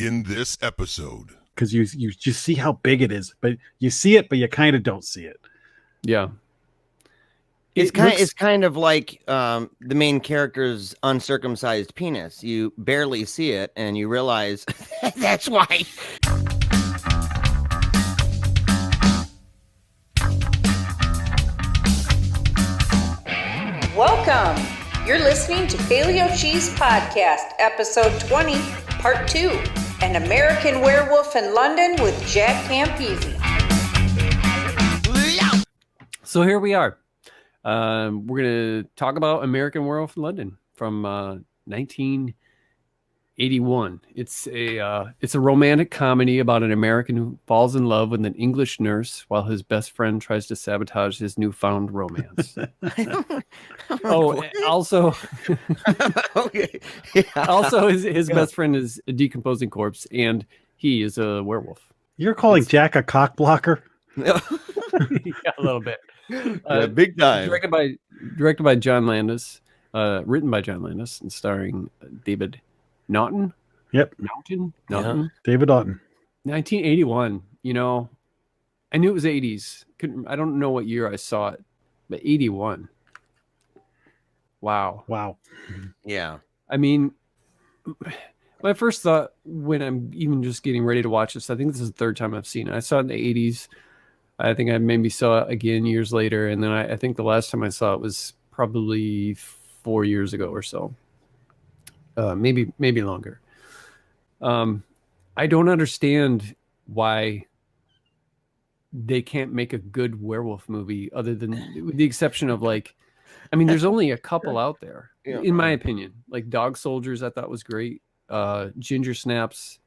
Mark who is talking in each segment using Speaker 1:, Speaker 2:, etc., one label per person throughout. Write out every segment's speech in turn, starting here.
Speaker 1: in this episode.
Speaker 2: Because you just see how big it is, but you see it, but you kind of don't see it.
Speaker 3: Yeah.
Speaker 4: It's kind of like the main character's uncircumcised penis. You barely see it, and you realize that's why.
Speaker 5: Welcome. You're listening to Paleo Cheese Podcast, Episode 20, Part 2, An American Werewolf in London with Jack Campisi.
Speaker 3: So here we are. We're going to talk about American Werewolf in London from 1981. It's a romantic comedy about an American who falls in love with an English nurse while his best friend tries to sabotage his newfound romance. Also,
Speaker 4: Okay. Yeah.
Speaker 3: also his best friend is a decomposing corpse, and he is a werewolf.
Speaker 2: You're calling Jack a cock blocker?
Speaker 3: Yeah, a little bit.
Speaker 4: Big time.
Speaker 3: Directed by John Landis, written by John Landis, and starring David Naughton.
Speaker 2: Yep.
Speaker 3: Naughton.
Speaker 2: David Naughton.
Speaker 3: 1981. You know, I knew it was 80s. I don't know what year I saw it, but 81. Wow.
Speaker 4: Yeah.
Speaker 3: I mean, my first thought when I'm even just getting ready to watch this, I think this is the third time I've seen it. I saw it in the 80s. I think I maybe saw it again years later. And then I think the last time I saw it was probably 4 years ago or so. Maybe longer. I don't understand why they can't make a good werewolf movie other than with the exception of there's only a couple out there, in my opinion. Like Dog Soldiers, I thought was great. Ginger Snaps,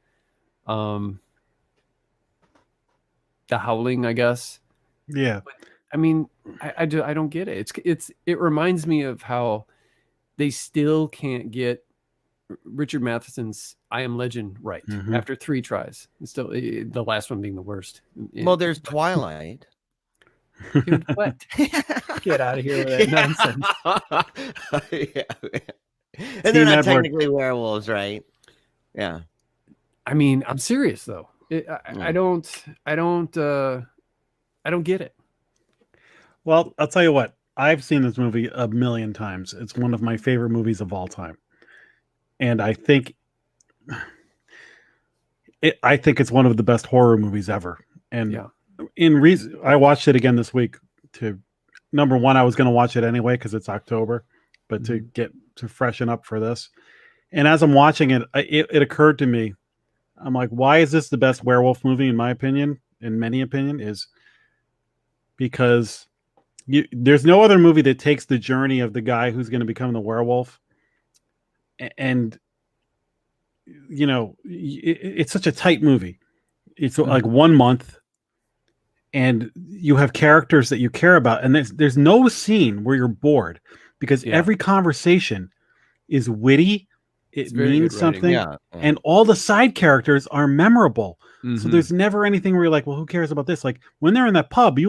Speaker 3: The Howling, I guess.
Speaker 2: Yeah.
Speaker 3: But, I mean, I don't get it. It reminds me of how they still can't get Richard Matheson's I Am Legend right after 3 tries. It's still the last one being the worst.
Speaker 4: Well, there's Twilight.
Speaker 3: Dude, what? Get out of here with that nonsense.
Speaker 4: Yeah. And they're not technically werewolves, right? Yeah.
Speaker 3: I mean, I'm serious though. I don't get it.
Speaker 2: Well, I'll tell you what. I've seen this movie a million times. It's one of my favorite movies of all time. And I think it's one of the best horror movies ever. And I watched it again this week number one, I was going to watch it anyway because it's October, but to freshen up for this. And as I'm watching it, it occurred to me, I'm like, why is this the best werewolf movie in my opinion? In many opinion, is because there's no other movie that takes the journey of the guy who's going to become the werewolf. And it's such a tight movie. It's like 1 month, and you have characters that you care about, and there's no scene where you're bored because every conversation is witty. It means something, and all the side characters are memorable. So there's never anything where you're like, well, who cares about this? Like when they're in that pub,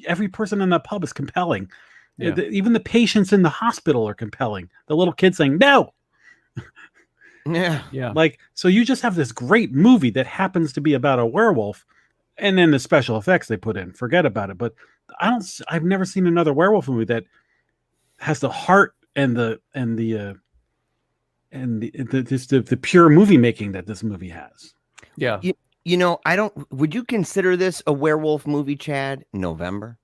Speaker 2: every person in that pub is compelling. Even the patients in the hospital are compelling. The little kid saying no.
Speaker 3: Yeah.
Speaker 2: Like, so you just have this great movie that happens to be about a werewolf, and then the special effects they put in, forget about it. But I've never seen another werewolf movie that has the heart and the pure movie making that this movie has.
Speaker 3: Yeah.
Speaker 4: Would you consider this a werewolf movie, Chad? November?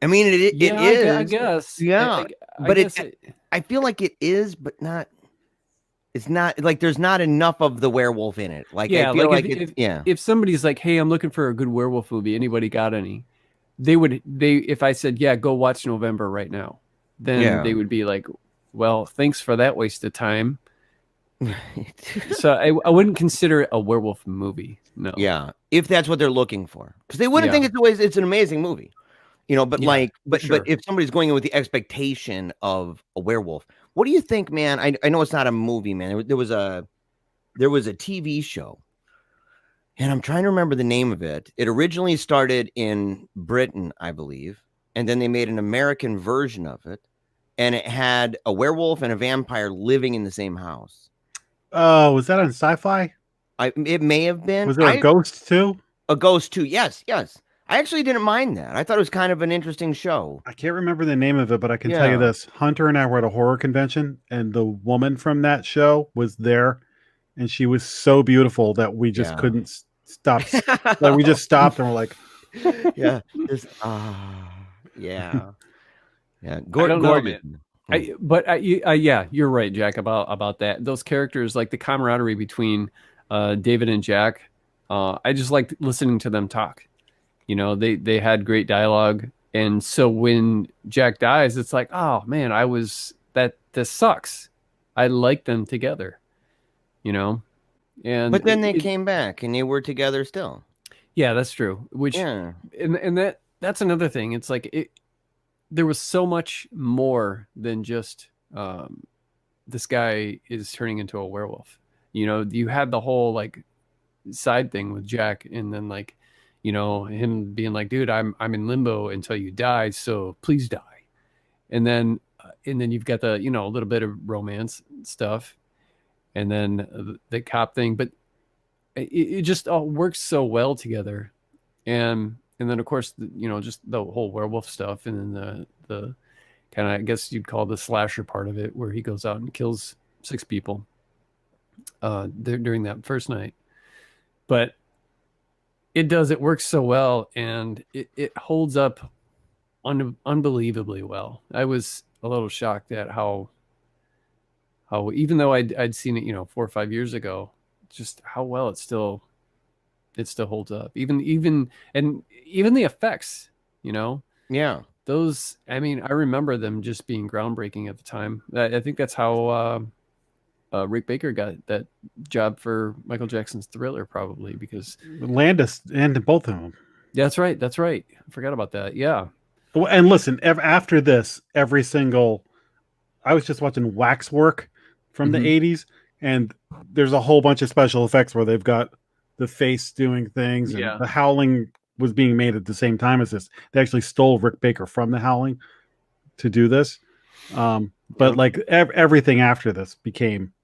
Speaker 4: I mean, it is.
Speaker 3: I guess.
Speaker 4: Yeah. I feel like it is, but not. It's not like there's not enough of the werewolf in it. Like, I feel
Speaker 3: if somebody's like, hey, I'm looking for a good werewolf movie, anybody got any? If I said, yeah, go watch November right now, then they would be like, well, thanks for that waste of time. So I wouldn't consider it a werewolf movie. No.
Speaker 4: Yeah. If that's what they're looking for, because they wouldn't think it's an amazing movie. But if somebody's going in with the expectation of a werewolf, what do you think, man? I know it's not a movie, man. There was a TV show, and I'm trying to remember the name of it. It originally started in Britain, I believe, and then they made an American version of it, and it had a werewolf and a vampire living in the same house.
Speaker 2: Oh, was that on Sci-Fi?
Speaker 4: It may have been.
Speaker 2: Was there a ghost too?
Speaker 4: A ghost too. Yes. I actually didn't mind that. I thought it was kind of an interesting show.
Speaker 2: I can't remember the name of it, but I can tell you this. Hunter and I were at a horror convention, and the woman from that show was there, and she was so beautiful that we just couldn't stop. Like, we just stopped and we're like,
Speaker 4: yeah. Gorgeous.
Speaker 3: Yeah, you're right, Jack, about that. Those characters, like the camaraderie between David and Jack, I just liked listening to them talk. You know, they had great dialogue, and so when Jack dies, it's like, oh man, this sucks. I like them together, you know.
Speaker 4: But then they came back and they were together still.
Speaker 3: Yeah, that's true. And that's another thing. It's like there was so much more than just this guy is turning into a werewolf. You know, you had the whole like side thing with Jack, and then like, you know, him being like, dude, I'm in limbo until you die, so please die. And then you've got the, you know, a little bit of romance stuff, and then the cop thing, but it just all works so well together. And then of course, you know, just the whole werewolf stuff, and then the kind of, I guess you'd call the slasher part of it, where he goes out and kills 6 people during that first night. But it works so well, and it holds up unbelievably well. I was a little shocked at how even though I'd seen it, you know, 4 or 5 years ago, just how well it still holds up. Even the effects, you know.
Speaker 4: Yeah.
Speaker 3: Those, I mean, I remember them just being groundbreaking at the time. I think that's how Rick Baker got that job for Michael Jackson's Thriller, probably, because
Speaker 2: Landis and both of them.
Speaker 3: That's right. I forgot about that. Yeah.
Speaker 2: Well, and listen, after this, I was just watching Waxwork from the 80s, and there's a whole bunch of special effects where they've got the face doing things, and The Howling was being made at the same time as this. They actually stole Rick Baker from The Howling to do this. But like everything after this became,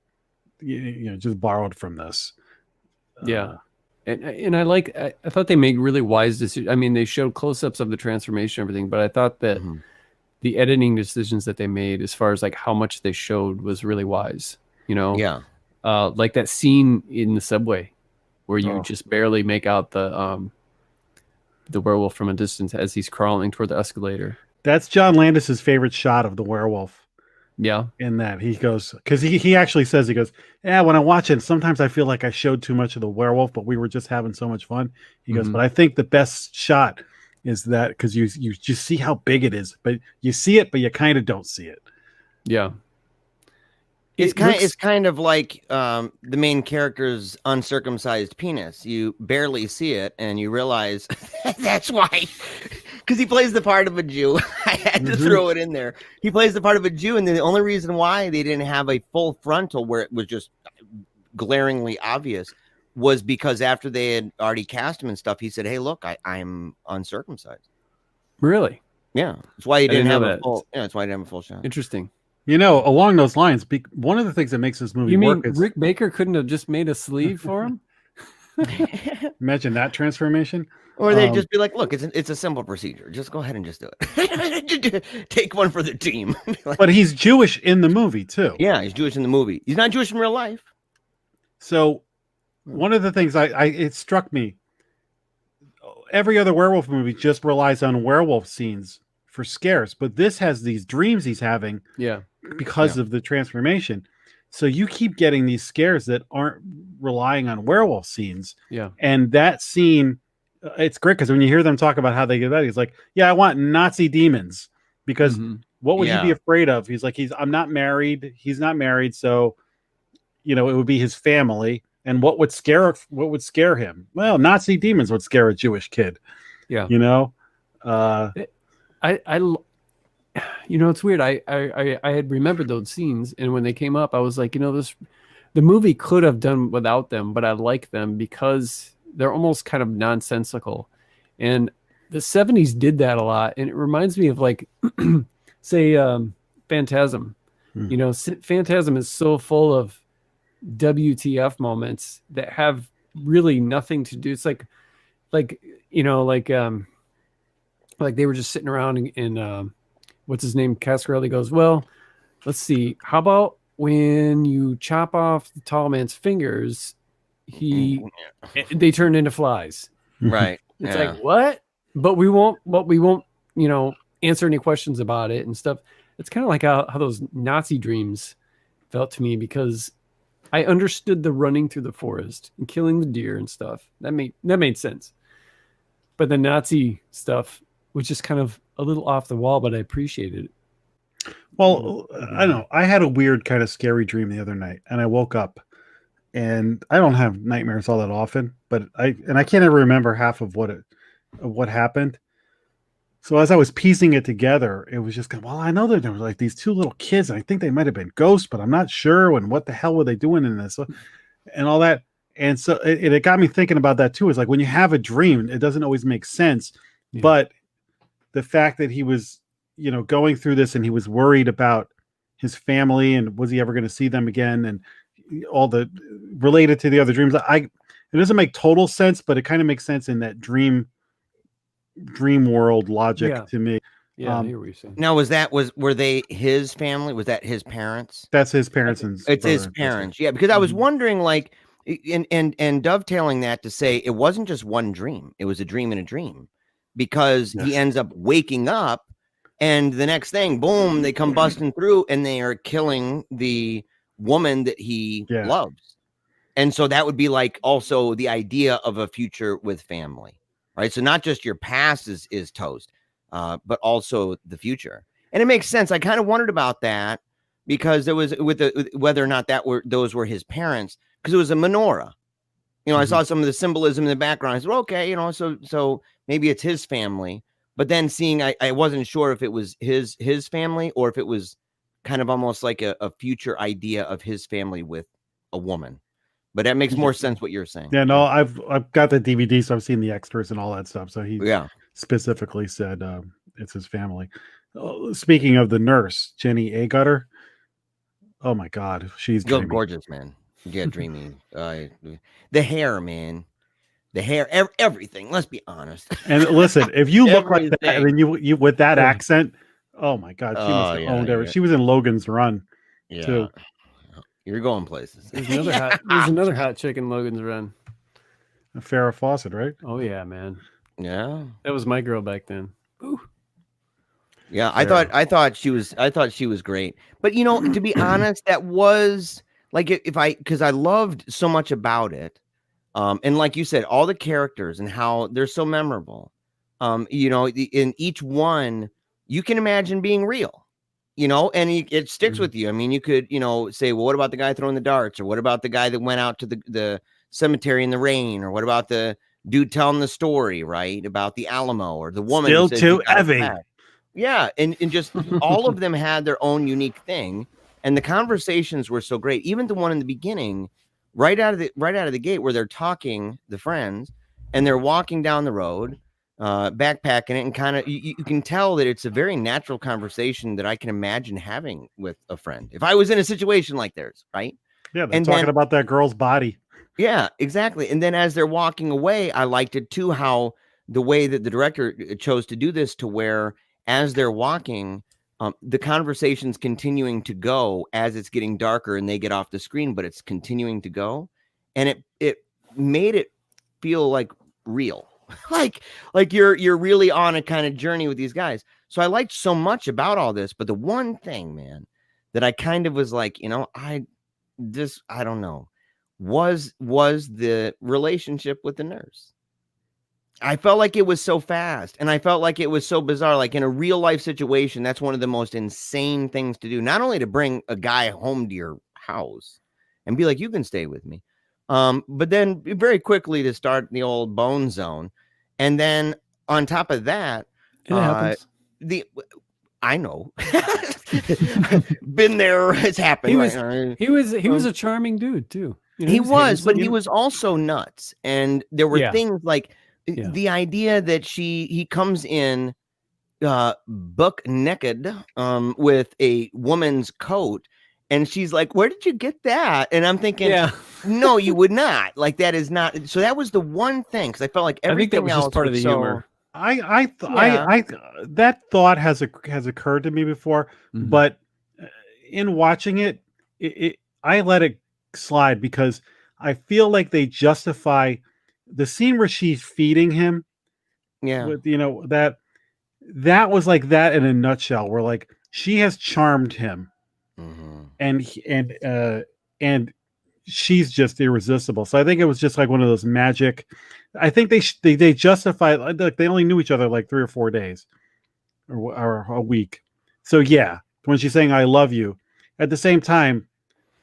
Speaker 2: you know, just borrowed from this.
Speaker 3: And I thought they made really wise decisions. I mean, they showed close-ups of the transformation and everything, but I thought that the editing decisions that they made, as far as like how much they showed, was really wise, you know?
Speaker 4: Yeah.
Speaker 3: Like that scene in the subway where you just barely make out the werewolf from a distance as he's crawling toward the escalator.
Speaker 2: That's John Landis's favorite shot of the werewolf.
Speaker 3: Yeah.
Speaker 2: In that he goes, because he actually says, he goes, yeah, when I watch it, sometimes I feel like I showed too much of the werewolf, but we were just having so much fun. He goes, but I think the best shot is that, because you just see how big it is, but you see it, but you kind of don't see it.
Speaker 3: Yeah.
Speaker 4: It's kind of like the main character's uncircumcised penis. You barely see it, and you realize that's why, because he plays the part of a Jew. I had to throw it in there. He plays the part of a Jew, and the only reason why they didn't have a full frontal where it was just glaringly obvious was because after they had already cast him and stuff, he said, "Hey, look, I'm uncircumcised."
Speaker 3: Really?
Speaker 4: Yeah, that's why he didn't have a full. Yeah, that's why he didn't have a full shot.
Speaker 3: Interesting.
Speaker 2: You know, along those lines, one of the things that makes this movie work is...
Speaker 3: Rick Baker couldn't have just made a sleeve for him?
Speaker 2: Imagine that transformation.
Speaker 4: Or they'd just be like, look, it's a simple procedure. Just go ahead and just do it. Take one for the team.
Speaker 2: But he's Jewish in the movie, too.
Speaker 4: Yeah, he's Jewish in the movie. He's not Jewish in real life.
Speaker 2: So one of the things it struck me, every other werewolf movie just relies on werewolf scenes for scares, but this has these dreams he's having because of the transformation. So you keep getting these scares that aren't relying on werewolf scenes. Yeah. And that scene, it's great because when you hear them talk about how they get that, he's like, yeah, I want Nazi demons, because what would you be afraid of? He's like, I'm not married. He's not married. So, you know, it would be his family. And what would scare him? Well, Nazi demons would scare a Jewish kid. Yeah. You know,
Speaker 3: you know, it's weird. I had remembered those scenes, and when they came up, I was like, you know, the movie could have done without them, but I like them because they're almost kind of nonsensical. And the 70s did that a lot, and it reminds me of like, say, Phantasm. You know, Phantasm is so full of WTF moments that have really nothing to do. It's like they were just sitting around and what's his name? Cascarelli goes, well, let's see. How about when you chop off the tall man's fingers, they turn into flies.
Speaker 4: Right.
Speaker 3: It's like, what? But we won't, answer any questions about it and stuff. It's kind of like how those Nazi dreams felt to me, because I understood the running through the forest and killing the deer and stuff. That made sense. But the Nazi stuff was just kind of a little off the wall, but I appreciated it.
Speaker 2: Well, I don't know. I had a weird kind of scary dream the other night, and I woke up, and I don't have nightmares all that often, but I can't ever remember half of what happened. So as I was piecing it together, it was just, well, I know that there were like these two little kids, and I think they might have been ghosts, but I'm not sure. And what the hell were they doing in this, and all that. And so it got me thinking about that too. Is like when you have a dream, it doesn't always make sense, but the fact that he was, going through this and he was worried about his family and was he ever going to see them again, and all the related to the other dreams. It doesn't make total sense, but it kind of makes sense in that dream world logic to me.
Speaker 3: Yeah, I hear what you're saying.
Speaker 4: Now, were they his family? Was that his parents?
Speaker 2: That's his parents, and
Speaker 4: it's his parents. Yeah, because I was wondering, like, and dovetailing that to say it wasn't just one dream; it was a dream in a dream, because he ends up waking up, and the next thing, boom, they come busting through, and they are killing the woman that he loves, and so that would be like also the idea of a future with family. Right. So not just your past is toast, but also the future. And it makes sense. I kind of wondered about that because there was whether or not those were his parents, because it was a menorah. I saw some of the symbolism in the background. I said, well, okay, so maybe it's his family. But then seeing, I wasn't sure if it was his family or if it was kind of almost like a future idea of his family with a woman. But that makes more sense what you're saying.
Speaker 2: Yeah, no, I've got the DVD, so I've seen the extras and all that stuff. So he specifically said it's his family. Speaking of the nurse, Jenny Agutter. Oh my God, she's
Speaker 4: gorgeous, man. Yeah, dreamy. The hair, man. The hair, everything. Let's be honest.
Speaker 2: And listen, if you look like that, and then you with that accent, oh my God, she must have owned everything. She was in Logan's Run, too.
Speaker 4: You're going places.
Speaker 3: There's another hot chick in Logan's Run.
Speaker 2: Farrah Fawcett, right?
Speaker 3: Oh yeah, man.
Speaker 4: Yeah,
Speaker 3: that was my girl back then. Ooh.
Speaker 4: Yeah, I thought she was great. But to be honest, that was like because I loved so much about it. And like you said, all the characters and how they're so memorable. In each one, you can imagine being real. And it sticks with you. I mean, you could, say, well, what about the guy throwing the darts? Or what about the guy that went out to the cemetery in the rain? Or what about the dude telling the story, right? About the Alamo, or the woman.
Speaker 2: Still too heavy.
Speaker 4: Yeah. And just all of them had their own unique thing. And the conversations were so great. Even the one in the beginning, right out of the gate, where they're talking, the friends, and they're walking down the road, backpacking it, and kind of you can tell that it's a very natural conversation that I can imagine having with a friend if I was in a situation like theirs, right?
Speaker 2: Yeah, they're talking about that girl's body.
Speaker 4: Yeah, exactly. And then as they're walking away, I liked it too, how the way that the director chose to do this, to where as they're walking, the conversation's continuing to go as it's getting darker and they get off the screen, but it's continuing to go, and it made it feel like real. like you're really on a kind of journey with these guys. So I liked so much about all this, but the one thing, man, that I kind of was like, I don't know, was the relationship with the nurse. I felt like it was so fast, and I felt like it was so bizarre. Like in a real life situation, that's one of the most insane things to do. Not only to bring a guy home to your house and be like, you can stay with me. But then very quickly to start the old bone zone. And then on top of that, I know, been there. It's happened.
Speaker 3: He was a charming dude too.
Speaker 4: He was, but he was also nuts. And there were things like the idea that he comes in buck naked with a woman's coat, And she's like, where did you get that? And I'm thinking,
Speaker 3: Yeah.
Speaker 4: no, you would not. Like, that is not. So that was the one thing, because I felt like everything
Speaker 3: I think that was
Speaker 4: else
Speaker 3: just part of the humor.
Speaker 2: I that thought has occurred to me before,
Speaker 3: Mhm.
Speaker 2: but in watching it, I let it slide because I feel like they justify the scene where she's feeding him.
Speaker 4: Yeah.
Speaker 2: With, that was like that in a nutshell, where like she has charmed him, and she's just irresistible. So I think it was just like one of those magic. I think they justify, like, they only knew each other like 3 or 4 days, or a week. So yeah, when she's saying "I love you," at the same time,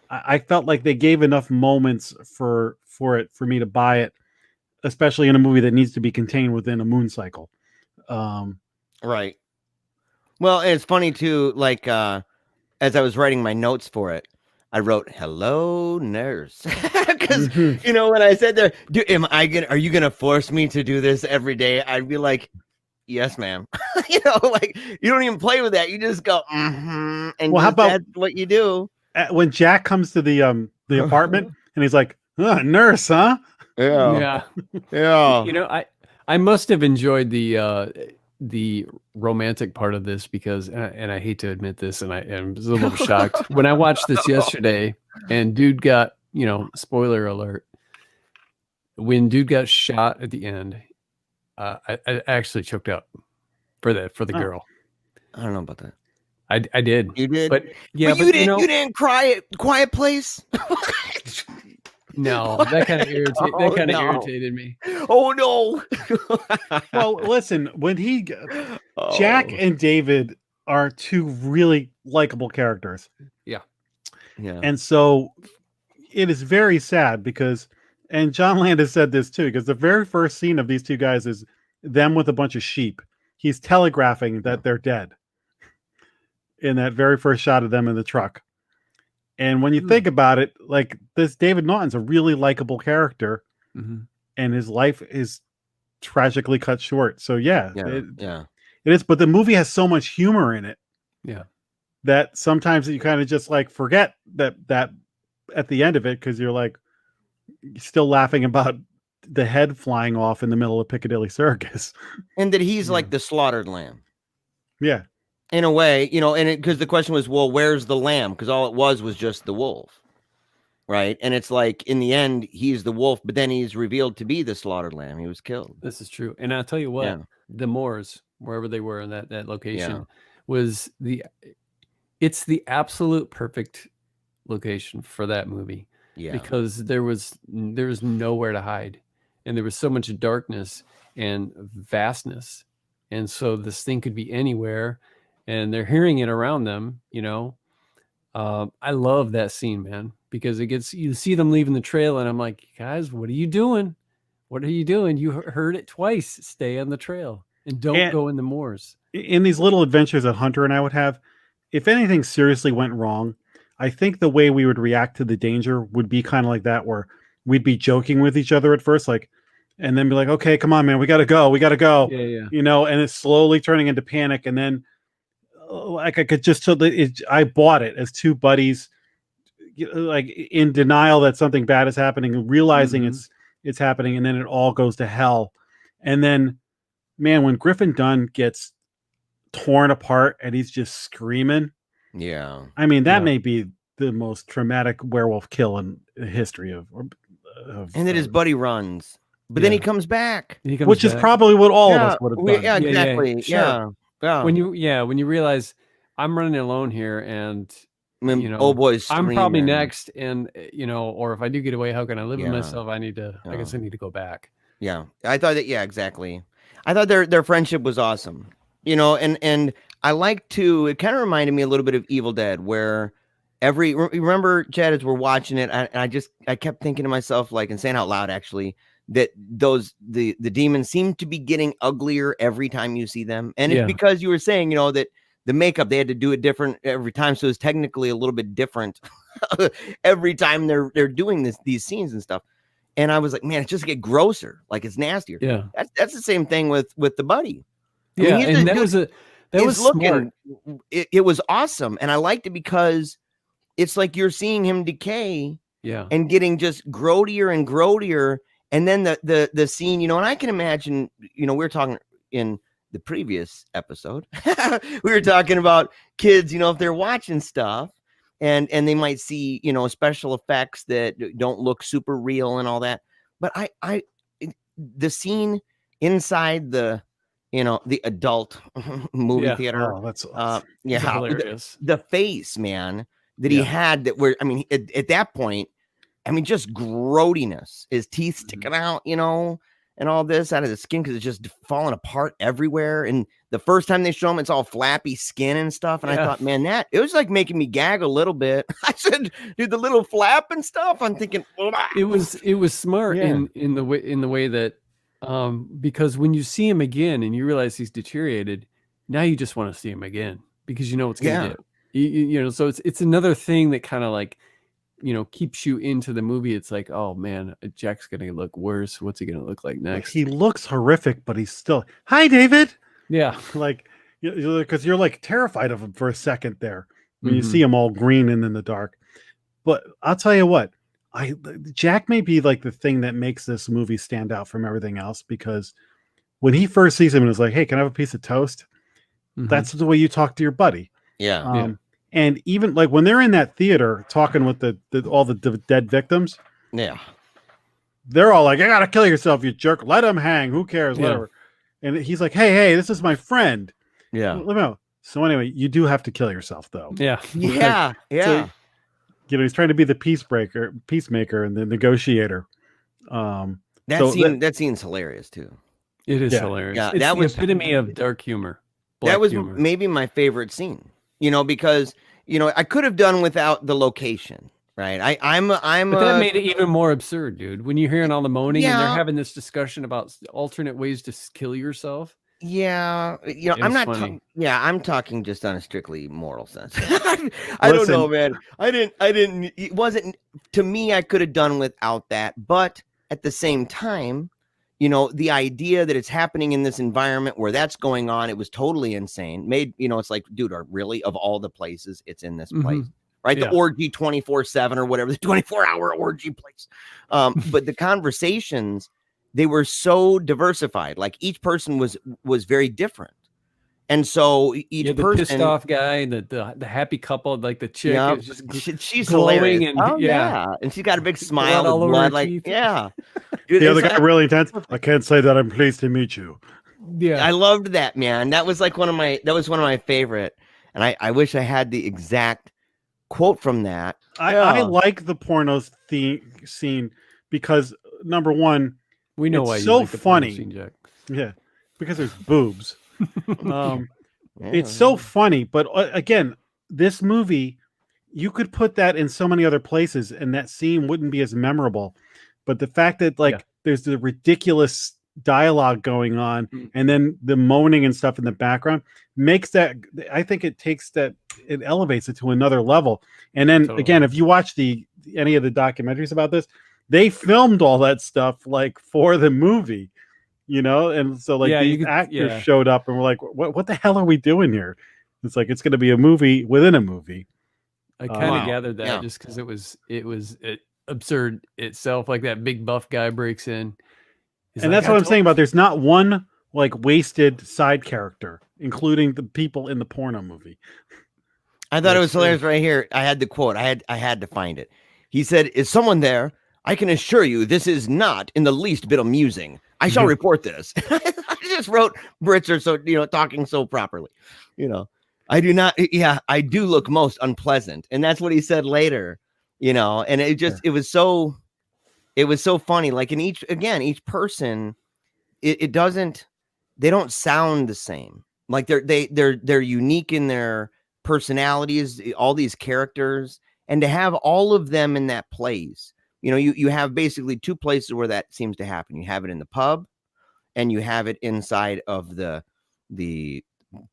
Speaker 2: I felt like they gave enough moments for me to buy it, especially in a movie that needs to be contained within a moon cycle.
Speaker 4: Right. Well, and it's funny too, like, as I was writing my notes for it, I wrote "Hello, nurse," because when I said there, are you gonna force me to do this every day? I'd be like, yes, ma'am. Like, you don't even play with that. You just go, and
Speaker 2: how about
Speaker 4: that's what you do.
Speaker 2: When Jack comes to the apartment and he's like, "Nurse, huh?"
Speaker 4: Yeah.
Speaker 3: I must have enjoyed the romantic part of this because, and I hate to admit this, and I'm a little shocked when I watched this yesterday, and dude got, spoiler alert, when dude got shot at the end, I actually choked up for the girl.
Speaker 4: I don't know about that.
Speaker 3: I did.
Speaker 4: You did?
Speaker 3: But yeah,
Speaker 4: but you didn't cry at Quiet Place?
Speaker 3: No, that kind of irritated me.
Speaker 4: Oh no.
Speaker 2: Well, listen, when Jack and David are two really likable characters.
Speaker 3: Yeah.
Speaker 2: And so it is very sad because, and John Landis said this too, because the very first scene of these two guys is them with a bunch of sheep. He's telegraphing that they're dead in that very first shot of them in the truck. And when you think about it, like, this David Naughton's a really likable character, and his life is tragically cut short. So it is. But the movie has so much humor in it, that sometimes you kind of just like forget that at the end of it, because you're still laughing about the head flying off in the middle of Piccadilly Circus,
Speaker 4: and that he's like the slaughtered lamb.
Speaker 2: Yeah.
Speaker 4: In a way, and because the question was, well, where's the lamb? Because all it was just the wolf, right? And it's like, in the end, he's the wolf, but then he's revealed to be the slaughtered lamb. He was killed.
Speaker 3: This is true. And I'll tell you what, the Moors, wherever they were in that location, it's the absolute perfect location for that movie. Yeah. Because there was nowhere to hide, and there was so much darkness and vastness. And so this thing could be anywhere, and they're hearing it around them, I love that scene, man, because you see them leaving the trail, and I'm like, guys, what are you doing? What are you doing? You heard it twice. Stay on the trail and don't go in the moors. In
Speaker 2: these little adventures that Hunter and I would have, if anything seriously went wrong, I think the way we would react to the danger would be kind of like that, where we'd be joking with each other at first, and then be like, okay, come on, man, we got to go.
Speaker 3: Yeah.
Speaker 2: And it's slowly turning into panic. And then I could just I bought it as two buddies, in denial that something bad is happening, realizing it's happening, and then it all goes to hell. And then, man, when Griffin Dunn gets torn apart and he's just screaming, I mean, that may be the most traumatic werewolf kill in the history of
Speaker 4: and that his buddy runs, but then he comes back,
Speaker 2: which is probably what all of us would have done.
Speaker 4: Yeah, exactly.
Speaker 3: Sure. Yeah. When you realize I'm running alone here, and
Speaker 4: boys,
Speaker 3: I'm probably next, and or if I do get away, how can I live with myself? I guess I need to go back.
Speaker 4: Yeah, I thought that. Yeah, exactly. I thought their friendship was awesome. And I like to. It kind of reminded me a little bit of Evil Dead, where remember, Chad, as we're watching it, I kept thinking to myself, and saying out loud, actually, that the demons seem to be getting uglier every time you see them, and it's because you were saying, that the makeup, they had to do it different every time, so it's technically a little bit different every time they're doing these scenes and stuff. And I was like, man, it just get grosser, it's nastier.
Speaker 3: Yeah,
Speaker 4: that's the same thing with the buddy.
Speaker 3: And that was smart.
Speaker 4: It was awesome, and I liked it because it's like you're seeing him decay
Speaker 3: and
Speaker 4: getting just grodier and grodier. And then the scene, you know, and I can imagine, you know, we were talking in the previous episode, we were talking about kids, you know, if they're watching stuff and they might see, you know, special effects that don't look super real and all that. But the scene inside the, you know, the adult movie theater.
Speaker 2: Oh, that's
Speaker 3: hilarious.
Speaker 4: The face, man, that he had that were, I mean, at that point, I mean, just grodiness, his teeth sticking out, you know, and all this out of the skin because it's just falling apart everywhere. And the first time they show him, it's all flappy skin and stuff. And I thought, man, it was like making me gag a little bit. I said, dude, the little flap and stuff. I'm thinking,
Speaker 3: it was smart in the way that because when you see him again and you realize he's deteriorated, now you just want to see him again because you know what's going to do. You know, so it's another thing that kind of like, you know, keeps you into the movie. It's like, oh man, Jack's gonna look worse. What's he gonna look like next?
Speaker 2: He looks horrific, but he's still, hi David.
Speaker 3: Yeah,
Speaker 2: like because you're like terrified of him for a second there when you see him all green and in the dark. But I'll tell you what, Jack may be like the thing that makes this movie stand out from everything else, because when he first sees him and is like, hey, can I have a piece of toast? That's the way you talk to your buddy. And even like when they're in that theater talking with all the dead victims, they're all like, "I gotta kill yourself, you jerk! Let him hang. Who cares? Whatever." And he's like, "Hey, this is my friend." Let me know. So anyway, you do have to kill yourself, though.
Speaker 3: Yeah.
Speaker 4: So,
Speaker 2: you know, he's trying to be the peacemaker, and the negotiator.
Speaker 4: That scene's hilarious too.
Speaker 3: It is hilarious. Yeah, that was the epitome of dark humor.
Speaker 4: That was maybe my favorite scene. You know, because, you know, I could have done without the location, right? But
Speaker 3: that made it even more absurd, dude. When you're hearing all the moaning and they're having this discussion about alternate ways to kill yourself.
Speaker 4: Yeah, you know, I'm not. I'm talking just on a strictly moral sense. I don't know, man. I didn't. It wasn't to me. I could have done without that, but at the same time, you know, the idea that it's happening in this environment where that's going on, it was totally insane. You know, it's like, dude, really, of all the places, it's in this place, right? The orgy 24/7 or whatever, the 24-hour orgy place. But the conversations, they were so diversified. Like each person was very different. And so each person,
Speaker 3: pissed off guy, the happy couple, like the chick, is just
Speaker 4: she's
Speaker 3: glowing
Speaker 4: and and she's got a big smile all over blood, like Dude,
Speaker 2: the other guy really intense. I can't say that I'm pleased to meet you.
Speaker 4: Yeah, I loved that, man. That was like one of my favorite, and I wish I had the exact quote from that.
Speaker 2: I like the pornos scene because number one,
Speaker 3: we know why
Speaker 2: it's so
Speaker 3: like the
Speaker 2: funny.
Speaker 3: Scene, Jack.
Speaker 2: Yeah, because there's boobs. It's so funny, but again, this movie, you could put that in so many other places and that scene wouldn't be as memorable. But the fact that there's the ridiculous dialogue going on and then the moaning and stuff in the background makes that, I think it elevates it to another level. And then again, if you watch any of the documentaries about this, they filmed all that stuff like for the movie. You know, and so like these actors showed up and were like, what the hell are we doing here? It's like, it's going to be a movie within a movie.
Speaker 3: I kind of gathered that just because it was absurd itself. Like that big buff guy breaks in.
Speaker 2: And that's what I'm saying about there's not one like wasted side character, including the people in the porno movie.
Speaker 4: I thought it was hilarious right here. I had the quote. I had to find it. He said, "Is someone there? I can assure you this is not in the least bit amusing. I shall report this." I just wrote Brits are so, you know, talking so properly. You know, I do not. Yeah, I do look most unpleasant. And that's what he said later, you know, and it just, it was so funny. Like in each person, they don't sound the same. Like they're unique in their personalities, all these characters, and to have all of them in that place. You know, you have basically two places where that seems to happen. You have it in the pub and you have it inside of the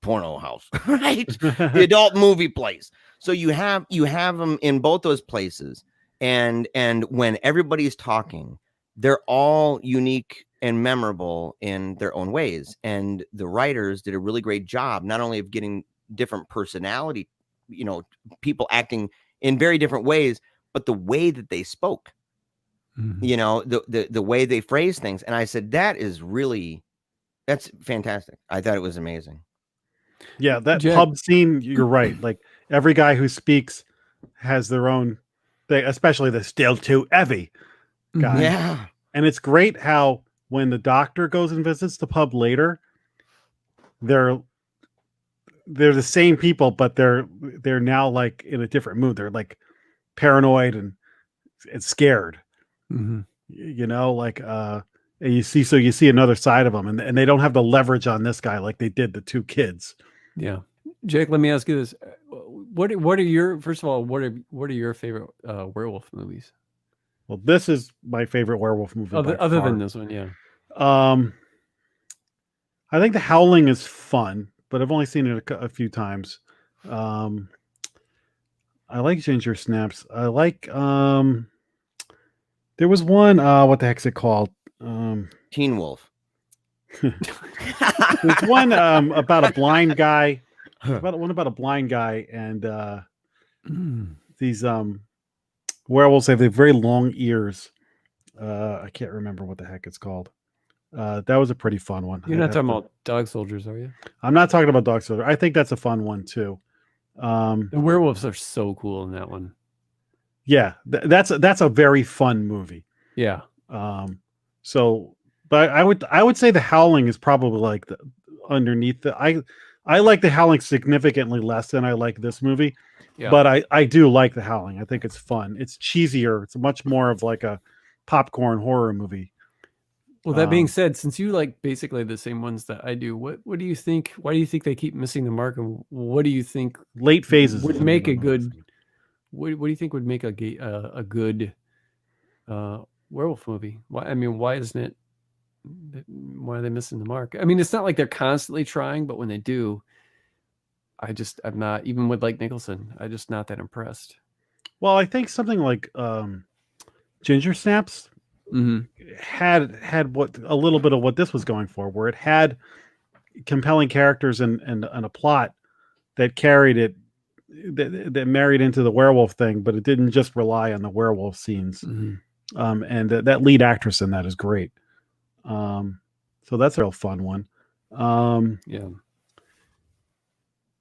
Speaker 4: porno house, right? The adult movie place. So you have them in both those places. And when everybody's talking, they're all unique and memorable in their own ways. And the writers did a really great job, not only of getting different personality, you know, people acting in very different ways, but the way that they spoke, you know, the way they phrase things. And I said, that's fantastic. I thought it was amazing.
Speaker 2: Yeah, that
Speaker 3: Jack,
Speaker 2: pub scene, you're right. Like every guy who speaks has their own thing, especially the still too heavy guy.
Speaker 4: Yeah.
Speaker 2: And it's great how when the doctor goes and visits the pub later, they're the same people, but they're now like in a different mood. They're like paranoid and scared. You know, like and you see another side of them, and they don't have the leverage on this guy like they did the two kids.
Speaker 3: Yeah, Jake, let me ask you this: what are your favorite werewolf movies?
Speaker 2: Well, this is my favorite werewolf movie.
Speaker 3: Other than this one, yeah.
Speaker 2: I think The Howling is fun, but I've only seen it a few times. I like Ginger Snaps. I like there was one, what the heck's it called?
Speaker 4: Teen Wolf.
Speaker 2: There's one about a blind guy. About a blind guy, and these werewolves have very long ears. I can't remember what the heck it's called. That was a pretty fun one.
Speaker 3: You're not talking about Dog Soldiers, are you?
Speaker 2: I'm not talking about Dog Soldier. I think that's a fun one too.
Speaker 3: The werewolves are so cool in that one.
Speaker 2: Yeah, that's a very fun movie.
Speaker 3: Yeah.
Speaker 2: So, but I would say The Howling is probably like underneath the. I like The Howling significantly less than I like this movie. Yeah. But I do like The Howling. I think it's fun. It's cheesier. It's much more of like a popcorn horror movie.
Speaker 3: Well, that being said, since you like basically the same ones that I do, what do you think? Why do you think they keep missing the mark? And what do you think
Speaker 2: late phases
Speaker 3: would make a good? What do you think would make a good werewolf movie? Why isn't it? Why are they missing the mark? I mean, it's not like they're constantly trying, but when they do, I'm not, even with like Nicholson, I'm just not that impressed.
Speaker 2: Well, I think something like Ginger Snaps had what a little bit of what this was going for, where it had compelling characters and a plot that carried it, that married into the werewolf thing, but it didn't just rely on the werewolf scenes. And that lead actress in that is great. So that's a real fun one.
Speaker 3: Yeah.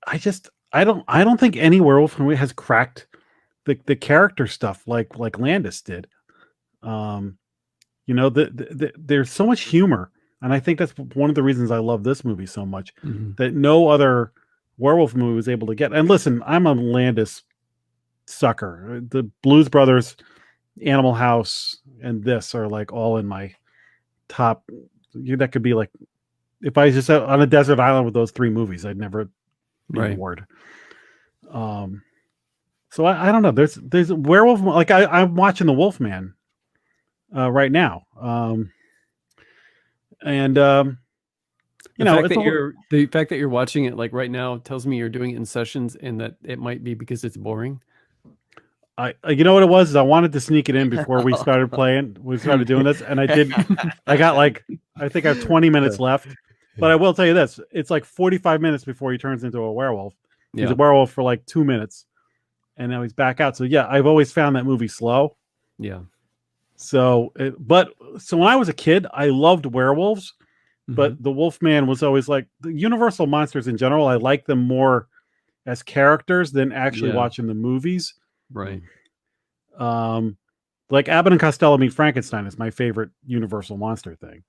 Speaker 2: I don't think any werewolf movie has cracked the character stuff like Landis did. You know, there's so much humor, and I think that's one of the reasons I love this movie so much, that no other werewolf movie was able to get. And listen, I'm a Landis sucker. The Blues Brothers, Animal House, and this are like all in my top. That could be like, if I was just on a desert island with those three movies, I'd never be bored. So I don't know. There's a werewolf, like I'm watching The Wolfman right now.
Speaker 3: The fact that you're watching it like right now tells me you're doing it in sessions, and that it might be because it's boring.
Speaker 2: You know what it was? Is I wanted to sneak it in before we started playing. We started doing this, and I did. I got I think I have 20 minutes left. But I will tell you this: it's like 45 minutes before he turns into a werewolf. He's a werewolf for like 2 minutes, and now he's back out. So yeah, I've always found that movie slow.
Speaker 3: Yeah.
Speaker 2: So when I was a kid, I loved werewolves, but the Wolfman was always like the Universal monsters in general. I like them more as characters than actually watching the movies.
Speaker 3: Right.
Speaker 2: Like Abbott and Costello Meet Frankenstein is my favorite Universal monster thing.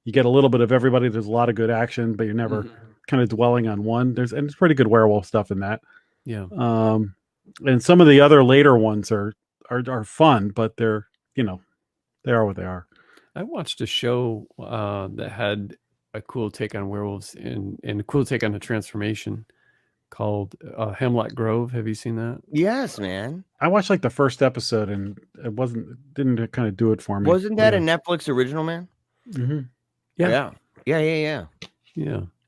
Speaker 2: You get a little bit of everybody. There's a lot of good action, but you're never kind of dwelling on one. There's pretty good werewolf stuff in that.
Speaker 3: Yeah.
Speaker 2: And some of the other later ones are fun, but they're, they are what they are.
Speaker 3: I watched a show that had a cool take on werewolves and a cool take on the transformation called Hemlock Grove. Have you seen that?
Speaker 4: Yes, man.
Speaker 2: I watched like the first episode, and it didn't kind of do it for me.
Speaker 4: Wasn't that a Netflix original, man?
Speaker 3: Yeah.
Speaker 4: Yeah.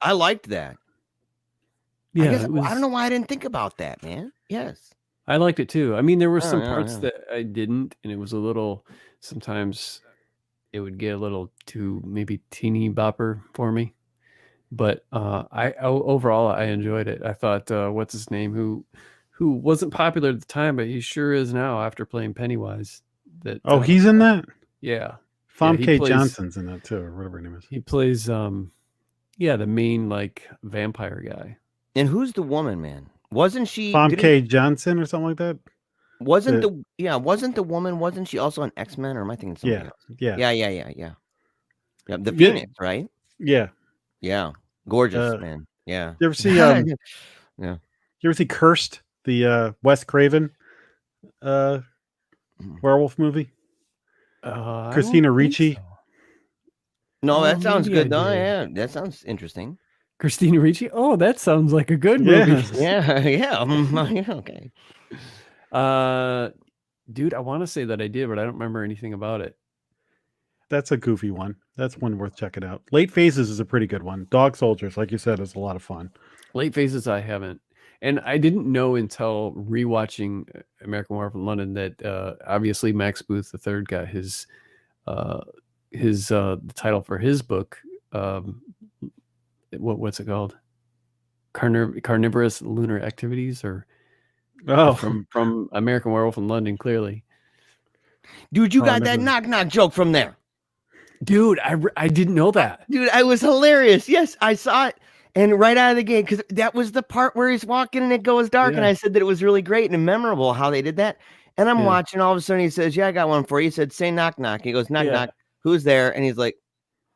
Speaker 4: I liked that.
Speaker 3: Yeah.
Speaker 4: I don't know why I didn't think about that, man. Yes.
Speaker 3: I liked it too. I mean, there were some parts that I didn't, and it was a little, sometimes it would get a little too maybe teeny bopper for me. But overall I enjoyed it. I thought what's his name who who wasn't popular at the time, but he sure is now after playing Pennywise.
Speaker 2: He's in that?
Speaker 3: Yeah.
Speaker 2: Famke Johnson's in that too, or whatever her name is.
Speaker 3: He plays the main like vampire guy.
Speaker 4: And who's the woman, man? Wasn't she
Speaker 2: Famke Johnson or something like that?
Speaker 4: Wasn't the woman, wasn't she also an X-Men, or am I thinking something else? Yeah. The Phoenix, right?
Speaker 2: Yeah.
Speaker 4: Yeah. Gorgeous, man. Yeah.
Speaker 2: You ever see
Speaker 4: Yeah.
Speaker 2: You ever see Cursed, the Wes Craven werewolf movie? Christina Ricci.
Speaker 3: So.
Speaker 4: No, that sounds good though. Yeah, that sounds interesting.
Speaker 3: Christina Ricci. Oh, that sounds like a good movie.
Speaker 4: Yeah. Okay.
Speaker 3: Dude, I want to say that I did, but I don't remember anything about it.
Speaker 2: That's a goofy one. That's one worth checking out. Late Phases is a pretty good one. Dog Soldiers, like you said, is a lot of fun.
Speaker 3: Late Phases, I haven't. And I didn't know until rewatching American Werewolf in London that obviously Max Booth III got his the title for his book. What's it called? Carnivorous Lunar Activities, or from American Werewolf in London, clearly.
Speaker 4: Dude, you got that knock joke from there.
Speaker 3: Dude, I didn't know that.
Speaker 4: Dude, I was hilarious. Yes, I saw it. And right out of the gate, because that was the part where he's walking and it goes dark. And I said that it was really great and memorable how they did that. And I'm watching, all of a sudden he says, "Yeah, I got one for you." He said, "Say knock knock." He goes, "Knock knock. Who's there?" And he's like,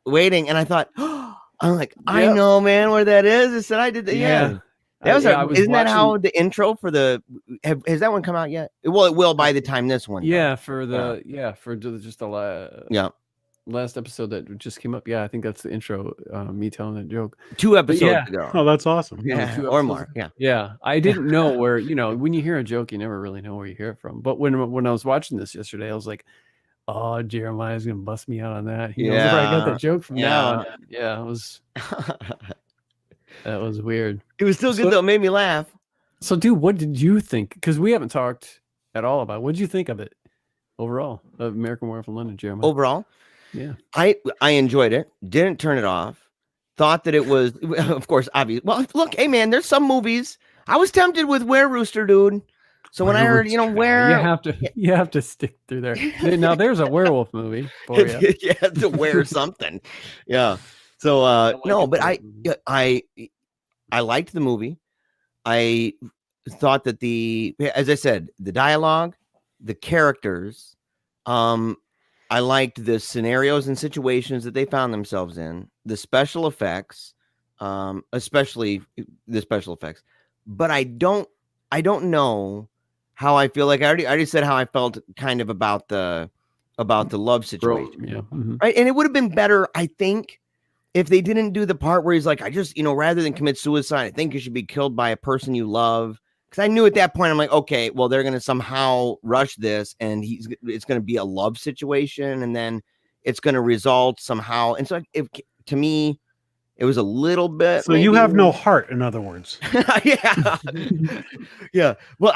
Speaker 4: waiting. And I thought, I'm like, I know, man, where that is. I said, I did that. Yeah. That was isn't that how the intro for has that one come out yet? Well, it will by the time this one.
Speaker 3: For just the last episode that just came up. Yeah, I think that's the intro. Me telling that joke
Speaker 4: 2 episodes ago.
Speaker 2: Oh, that's awesome.
Speaker 4: Yeah, or more.
Speaker 3: Yeah. I didn't know where, when you hear a joke, you never really know where you hear it from. But when I was watching this yesterday, I was like, oh, Jeremiah's gonna bust me out on that. He knows where I got that joke from now. Yeah, it was that was weird.
Speaker 4: It was still good though. It made me laugh.
Speaker 3: So, dude, what did you think? Because we haven't talked at all about. What did you think of it overall? Of American Werewolf in London, Jeremiah?
Speaker 4: Overall,
Speaker 3: yeah,
Speaker 4: I enjoyed it. Didn't turn it off. Thought that it was, of course, obvious. Well, look, hey man, there's some movies. I was tempted with Were Rooster, dude. So when I heard, where
Speaker 3: you have to stick through there. Now there's a werewolf movie for you.
Speaker 4: You have to wear something. Yeah. So no, but I liked the movie. I thought that as I said, the dialogue, the characters, I liked the scenarios and situations that they found themselves in, the special effects, especially the special effects. But I don't know how I feel. Like I already said how I felt kind of about the love situation.
Speaker 3: Yeah.
Speaker 4: Right. And it would have been better, I think, if they didn't do the part where he's like, I just, rather than commit suicide, I think you should be killed by a person you love. Because I knew at that point, I'm like, okay, well, they're going to somehow rush this and it's going to be a love situation. And then it's going to result somehow. And so to me, it was a little bit.
Speaker 2: So you have no heart, in other words.
Speaker 4: Yeah. Well,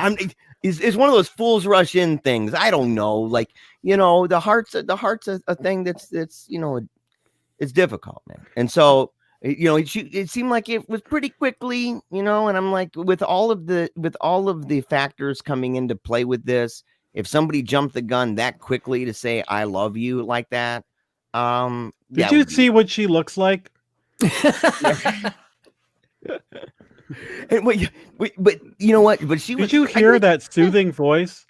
Speaker 4: it's one of those fools rush in things. I don't know. Like, the heart's a thing that's it's difficult, man. And so, it seemed like it was pretty quickly, and I'm like, with all of the factors coming into play with this, if somebody jumped the gun that quickly to say, I love you like that.
Speaker 2: Did you see what she looks like?
Speaker 4: And but you know what? But she was.
Speaker 2: Did you hear that soothing voice?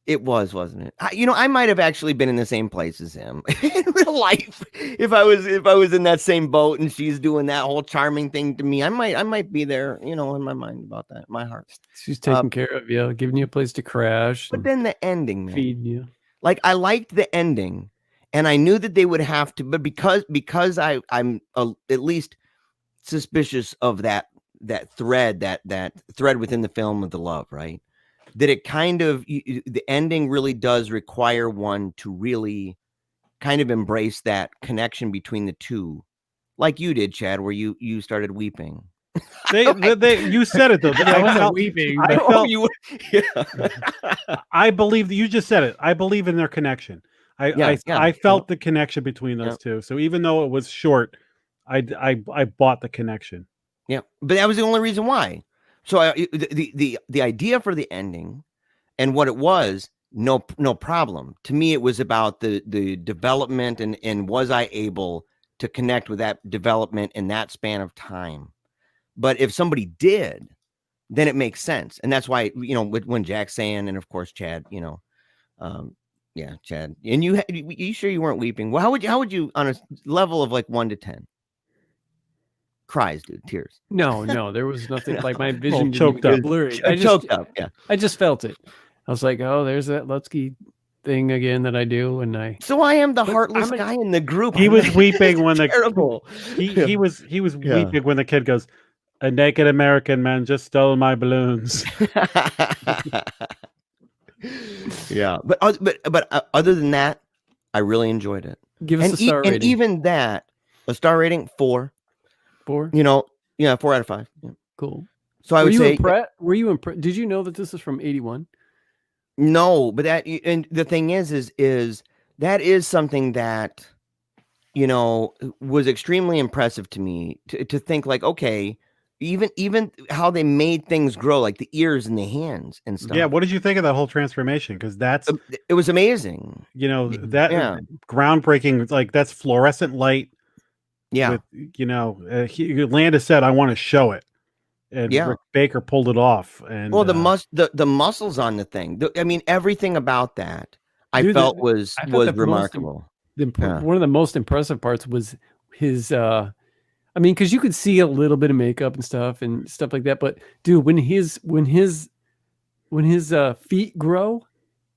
Speaker 4: It was, wasn't it? I might have actually been in the same place as him in real life. If I was in that same boat and she's doing that whole charming thing to me, I might be there, in my mind about that, my heart.
Speaker 3: She's taking care of you, giving you a place to crash.
Speaker 4: But then the ending, man.
Speaker 3: Feeding you.
Speaker 4: Like I liked the ending, and I knew that they would have to, but because I'm at least suspicious of that thread, that thread within the film of the love, right? That it kind of, the ending really does require one to really kind of embrace that connection between the two, like you did, Chad, where you started weeping.
Speaker 2: You said it though.
Speaker 3: I wasn't weeping.
Speaker 2: I believe that you just said it. I believe in their connection. I felt the connection between those two. So even though it was short, I bought the connection.
Speaker 4: Yeah, but that was the only reason why. So the idea for the ending and what it was, no problem. To me, it was about the development and was I able to connect with that development in that span of time. But if somebody did, then it makes sense. And that's why, when Jack's saying, and of course, Chad, yeah, Chad, and you sure you weren't weeping? Well, how would you on a level of like 1 to 10? Cries, dude, tears.
Speaker 3: No, there was nothing like my vision
Speaker 2: choked
Speaker 3: didn't
Speaker 2: up.
Speaker 3: get blurry.
Speaker 4: Choked up, yeah.
Speaker 3: I just felt it. I was like, oh, there's that Lutsky thing again that I do, and
Speaker 4: So I am the heartless guy in the group.
Speaker 2: He was weeping when
Speaker 4: terrible.
Speaker 2: He was weeping when the kid goes, "A naked American man just stole my balloons."
Speaker 4: Yeah, but other than that, I really enjoyed it.
Speaker 3: give us a star rating.
Speaker 4: And even that, a star rating 4.
Speaker 3: 4.
Speaker 4: 4 out of 5. Yeah.
Speaker 3: Cool.
Speaker 4: So I would say,
Speaker 3: were you impressed? Did you know that this is from 81?
Speaker 4: No, but and the thing is that is something that, was extremely impressive to me to think like, okay, even how they made things grow, like the ears and the hands and stuff.
Speaker 2: Yeah, what did you think of that whole transformation? Because
Speaker 4: it was amazing.
Speaker 2: That groundbreaking. Like that's fluorescent light.
Speaker 4: Yeah,
Speaker 2: with, Landis said, "I want to show it," and Rick Baker pulled it off. And
Speaker 4: the muscles on the thing. Everything about that I felt was remarkable.
Speaker 3: One of the most impressive parts was his. Because you could see a little bit of makeup and stuff like that, but dude, when his feet grow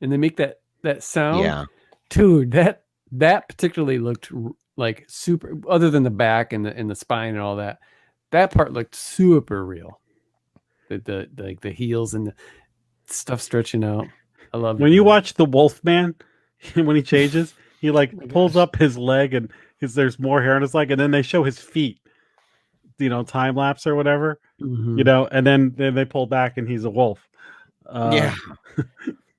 Speaker 3: and they make that sound, dude, that particularly looked like super. Other than the back and the spine and all that part looked super real. The heels and the stuff stretching out. I love it.
Speaker 2: When you watch the Wolfman, when he changes, he pulls up his leg and there's more hair on his leg, and then they show his feet. Time lapse or whatever, and then they pull back and he's a wolf.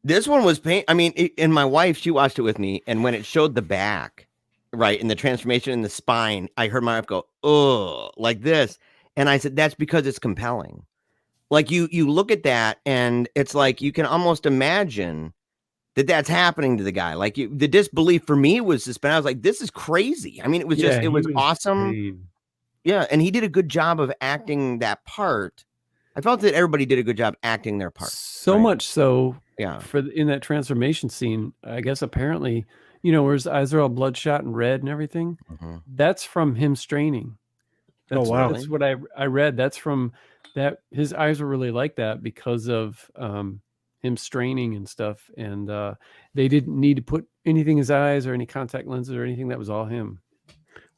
Speaker 4: This one was pain. And my wife, she watched it with me, and when it showed the back, right, and the transformation in the spine, I heard my wife go, "Oh," like this, and I said, "That's because it's compelling." Like you look at that, and it's like you can almost imagine that's happening to the guy. Like the disbelief for me was suspended. I was like, "This is crazy." It was it was awesome. Crazy. Yeah, and he did a good job of acting that part. I felt that everybody did a good job acting their part.
Speaker 3: So much so,
Speaker 4: yeah.
Speaker 3: In that transformation scene, I guess apparently, where his eyes are all bloodshot and red and everything. Mm-hmm. That's from him straining. That's,
Speaker 2: wow!
Speaker 3: That's what I read. That's from that. His eyes were really like that because of him straining and stuff, and they didn't need to put anything in his eyes or any contact lenses or anything. That was all him.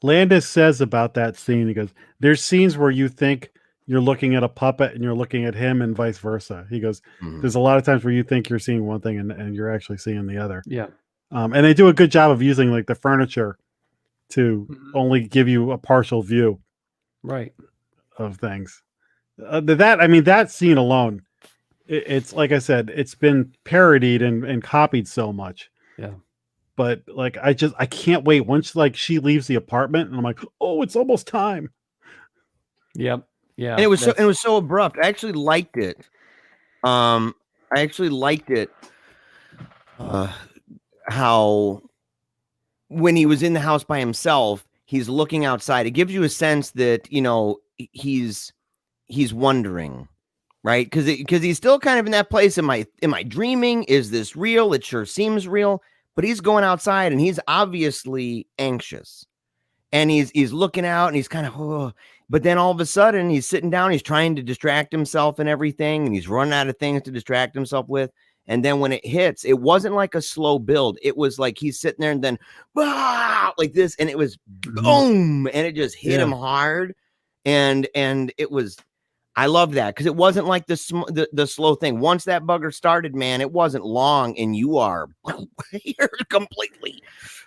Speaker 2: Landis says about that scene, he goes, "There's scenes where you think you're looking at a puppet and you're looking at him and vice versa." He goes, "There's a lot of times where you think you're seeing one thing and you're actually seeing the other."
Speaker 3: Yeah.
Speaker 2: And they do a good job of using the furniture to only give you a partial view,
Speaker 3: right,
Speaker 2: of things. That scene alone, it's like I said, it's been parodied and copied so much.
Speaker 3: Yeah.
Speaker 2: But I can't wait once she leaves the apartment and I'm like, oh, it's almost time.
Speaker 3: Yep. Yeah.
Speaker 4: And it was so abrupt. I actually liked it. How when he was in the house by himself, he's looking outside. It gives you a sense that, he's wondering, right? Because he's still kind of in that place. Am I dreaming? Is this real? It sure seems real. But he's going outside and he's obviously anxious, and he's looking out and he's kind of, but then all of a sudden he's sitting down, he's trying to distract himself and everything, and he's running out of things to distract himself with. And then when it hits, it wasn't like a slow build. It was like he's sitting there and then like this, and it was boom, and it just hit him hard. And it was, I love that because it wasn't like the slow thing. Once that bugger started, man, it wasn't long, and you're completely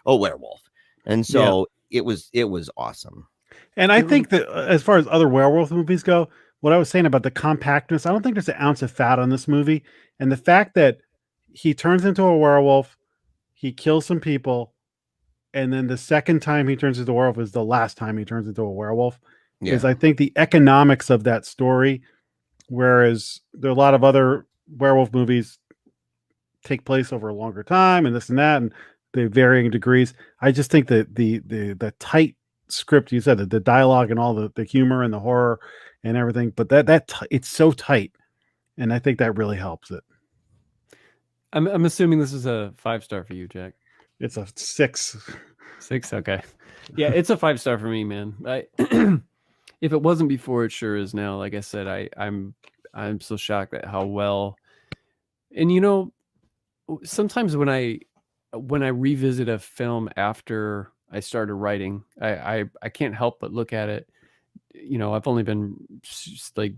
Speaker 4: a werewolf. And so it was awesome.
Speaker 2: And I think that as far as other werewolf movies go, what I was saying about the compactness, I don't think there's an ounce of fat on this movie. And the fact that he turns into a werewolf, he kills some people, and then the second time he turns into a werewolf is the last time he turns into a werewolf. Because I think the economics of that story whereas there are a lot of other werewolf movies take place over a longer time and this and that, and the varying degrees. I just think that the tight script you said, that the dialogue and all the humor and the horror and everything, but it's so tight, and I think that really helps it.
Speaker 3: I'm assuming this is a 5-star for you, Jack.
Speaker 2: It's a 6.
Speaker 3: 6, okay. Yeah, it's a 5-star for me, man. If it wasn't before, it sure is now. Like I said, I'm so shocked at how well. And you know, sometimes when I revisit a film after I started writing, I can't help but look at it. You know, I've only been like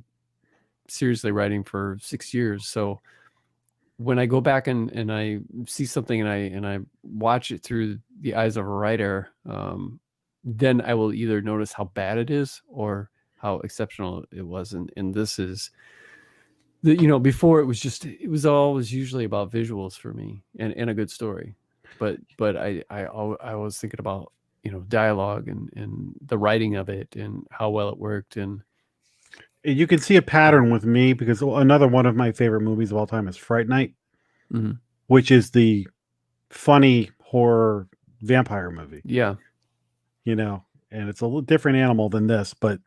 Speaker 3: seriously writing for 6 years, so when I go back and I see something and I watch it through the eyes of a writer, then I will either notice how bad it is or how exceptional it was. And this is before it was always usually about visuals for me and a good story. But I was thinking about, dialogue and the writing of it and how well it worked. And
Speaker 2: you can see a pattern with me, because another one of my favorite movies of all time is Fright Night, which is the funny horror vampire movie.
Speaker 3: Yeah.
Speaker 2: And it's a little different animal than this, but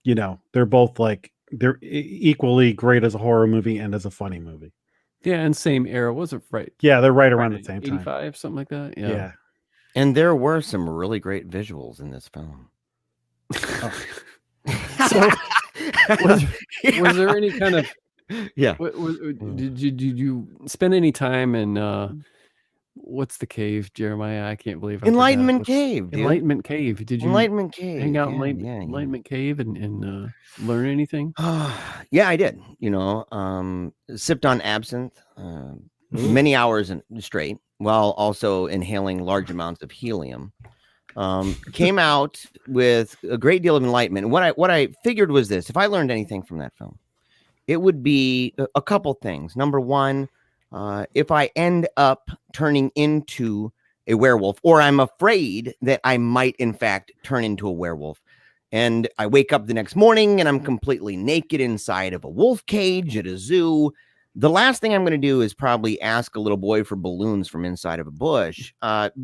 Speaker 2: they're both they're equally great as a horror movie and as a funny movie.
Speaker 3: Yeah, and same era, was it right?
Speaker 2: Yeah, they're right around the same
Speaker 3: 85,
Speaker 2: time.
Speaker 3: 85, something like that.
Speaker 2: Yeah.
Speaker 4: And there were some really great visuals in this film.
Speaker 3: So, was there any kind of did you spend any time in what's the cave, Jeremiah? I can't believe
Speaker 4: Enlightenment Cave. Dude.
Speaker 3: Enlightenment Cave. Did you
Speaker 4: Enlightenment Cave
Speaker 3: hang out in Enlightenment Cave and learn anything?
Speaker 4: Yeah, I did. Sipped on absinthe many hours straight, while also inhaling large amounts of helium. Came out with a great deal of enlightenment. What I figured was this: if I learned anything from that film, it would be a couple things. Number one, if I end up turning into a werewolf, or I'm afraid that I might in fact turn into a werewolf, and I wake up the next morning and I'm completely naked inside of a wolf cage at a zoo, the last thing I'm going to do is probably ask a little boy for balloons from inside of a bush,